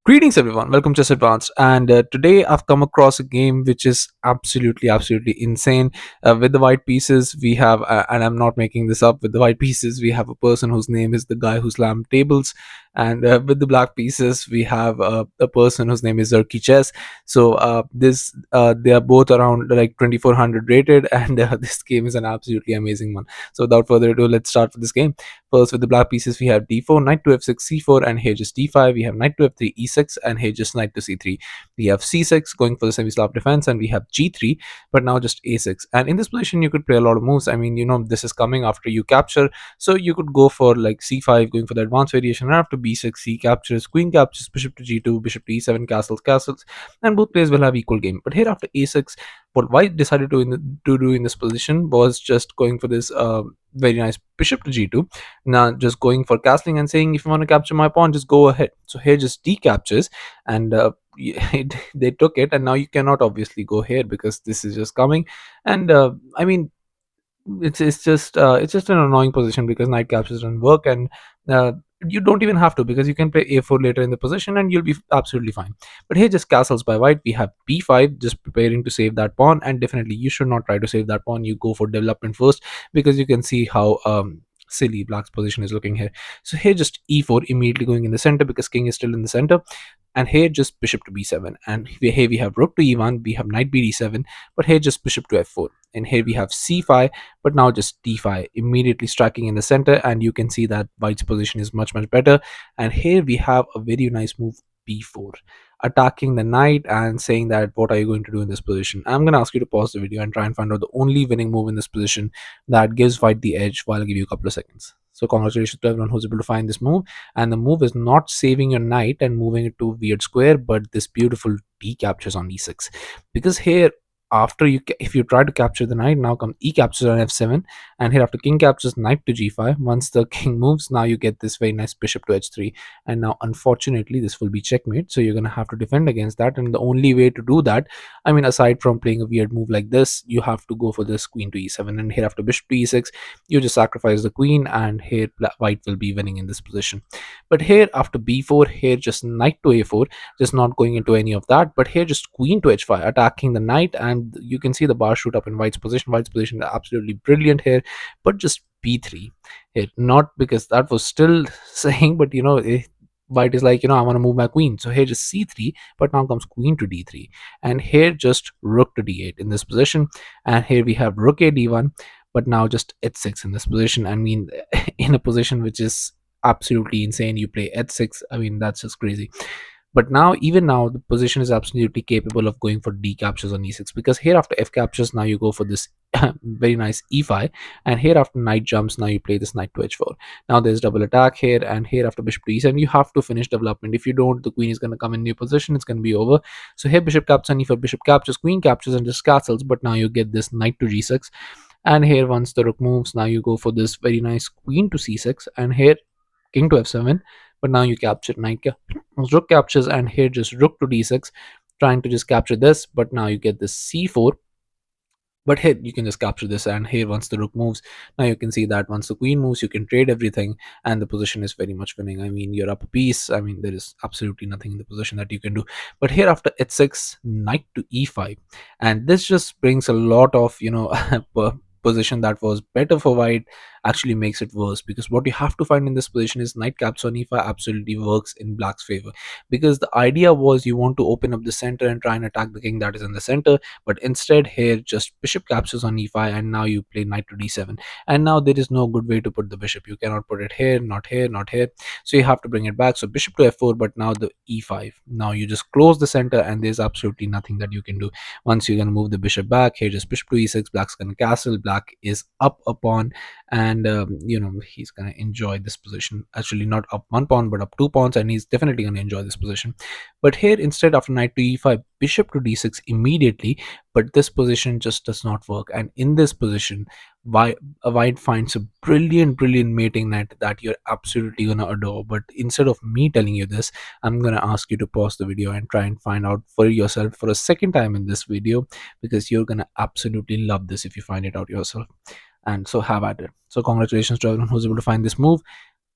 Greetings everyone, welcome to Advanced. And today I've come across a game which is absolutely insane. With the white pieces, we have, and I'm not making this up, with the white pieces, we have a person whose name is the guy who slammed tables. And with the black pieces, we have a person whose name is Zerky Chess. So they are both around like 2400 rated, and this game is an absolutely amazing one. So without further ado, let's start with this game. First, with the black pieces, we have d4, knight to f6, c4, and here just d5. We have knight to f3, e6, and here just knight to c3. We have c6 going for the semi-Slav defense, and we have g3, but now just a6. And in this position, you could play a lot of moves. I mean, this is coming after you capture, so you could go for like c5, going for the advanced variation, and after b6, c captures, queen captures, bishop to g2, bishop to e7, castles, and both players will have equal game. But here after a6, what white decided to do in this position was just going for this very nice bishop to g2. Now just going for castling and saying, if you want to capture my pawn, just go ahead. So here just d captures, and they took it, and now you cannot obviously go here because this is just coming. And I mean, it's just an annoying position because knight captures doesn't work. And uh, you don't even have to, because you can play a4 later in the position and you'll be absolutely fine. But here just castles by white. We have b5, just preparing to save that pawn, and definitely you should not try to save that pawn. You go for development first, because you can see how silly black's position is looking here. So here just e4, immediately going in the center because king is still in the center. And here just bishop to b7, and here we have rook to e1, we have knight bd7, but here just bishop to f4, and here we have c5, but now just d5, immediately striking in the center. And you can see that white's position is much better. And here we have a very nice move, b4, attacking the knight and saying that, what are you going to do in this position? I'm going to ask you to pause the video and try and find out the only winning move in this position that gives white the edge, while I'll give you a couple of seconds. So congratulations to everyone who's able to find this move. And the move is not saving your knight and moving it to a weird square, but this beautiful d captures on e6. Because here, after if you try to capture the knight, now come e captures on f7, and here after king captures, knight to g5. Once the king moves, now you get this very nice bishop to h3, and now unfortunately this will be checkmate. So you're going to have to defend against that, and the only way to do that, I mean, aside from playing a weird move like this, you have to go for this queen to e7. And here after bishop to e6, you just sacrifice the queen, and here white will be winning in this position. But here after b4, here just knight to a4, just not going into any of that, but here just queen to h5, attacking the knight. And you can see the bar shoot up in white's position. White's position is absolutely brilliant here, but just b3 here, not because that was still saying, but white is like, I want to move my queen. So here just c3, but now comes queen to d3, and here just rook to d8 in this position. And here we have rook a d1, but now just h6 in this position. I mean, in a position which is absolutely insane, you play h6. I mean, that's just crazy. But now, even now, the position is absolutely capable of going for d captures on e6, because here after f captures, now you go for this very nice e5, and here after knight jumps, now you play this knight to h4. Now there's double attack here, and here after bishop to e7, you have to finish development. If you don't, the queen is going to come in new position, it's going to be over. So here bishop captures on e4, bishop captures, queen captures, and just castles, but now you get this knight to g6. And here once the rook moves, now you go for this very nice queen to c6, and here king to f7, but now you capture rook captures, and here just rook to d6, trying to just capture this, but now you get this c4. But here you can just capture this, and here once the rook moves, now you can see that once the queen moves, you can trade everything, and the position is very much winning. I mean, you're up a piece. I mean, there is absolutely nothing in the position that you can do. But here after h6, knight to e5, and this just brings a lot of position that was better for white actually makes it worse, because what you have to find in this position is knight captures on e5 absolutely works in black's favor, because the idea was you want to open up the center and try and attack the king that is in the center. But instead here just bishop captures on e5, and now you play knight to d7, and now there is no good way to put the bishop. You cannot put it here, not here, not here, so you have to bring it back. So bishop to f4, but now the e5, now you just close the center, and there's absolutely nothing that you can do. Once you're going to move the bishop back, here just bishop to e6, black's going to castle, black is up a pawn, and he's going to enjoy this position. Actually, not up one pawn, but up two pawns, and he's definitely going to enjoy this position. But here instead, after knight to e5, bishop to d6 immediately, but this position just does not work. And in this position, white finds a brilliant mating net that you're absolutely going to adore. But instead of me telling you this, I'm going to ask you to pause the video and try and find out for yourself for a second time in this video, because you're going to absolutely love this if you find it out yourself. And so have at it. So congratulations to everyone who's able to find this move.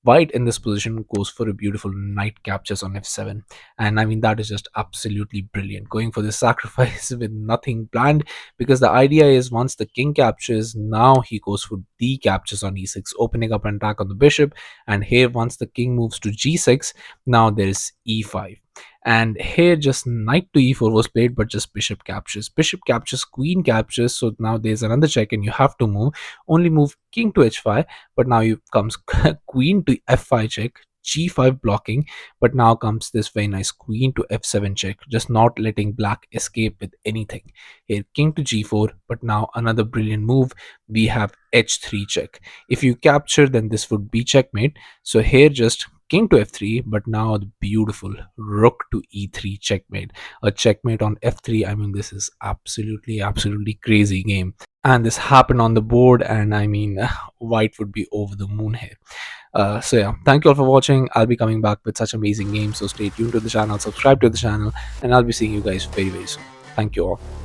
White in this position goes for a beautiful knight captures on f7, and I mean that is just absolutely brilliant, going for this sacrifice with nothing planned, because the idea is once the king captures, now he goes for d captures on e6, opening up an attack on the bishop. And here once the king moves to g6, now there is e5. And here just knight to e4 was played, but just bishop captures, queen captures. So now there's another check and you have to move, only move king to h5, but now you comes queen to f5 check, g5 blocking, but now comes this very nice queen to f7 check, just not letting black escape with anything. Here king to g4, but now another brilliant move, we have h3 check. If you capture, then this would be checkmate. So here just king to f3, but now the beautiful rook to e3 checkmate, a checkmate on f3. I mean this is absolutely crazy game, and this happened on the board, and I mean white would be over the moon here. So yeah, thank you all for watching. I'll be coming back with such amazing games, so stay tuned to the channel, subscribe to the channel, and I'll be seeing you guys very soon. Thank you all.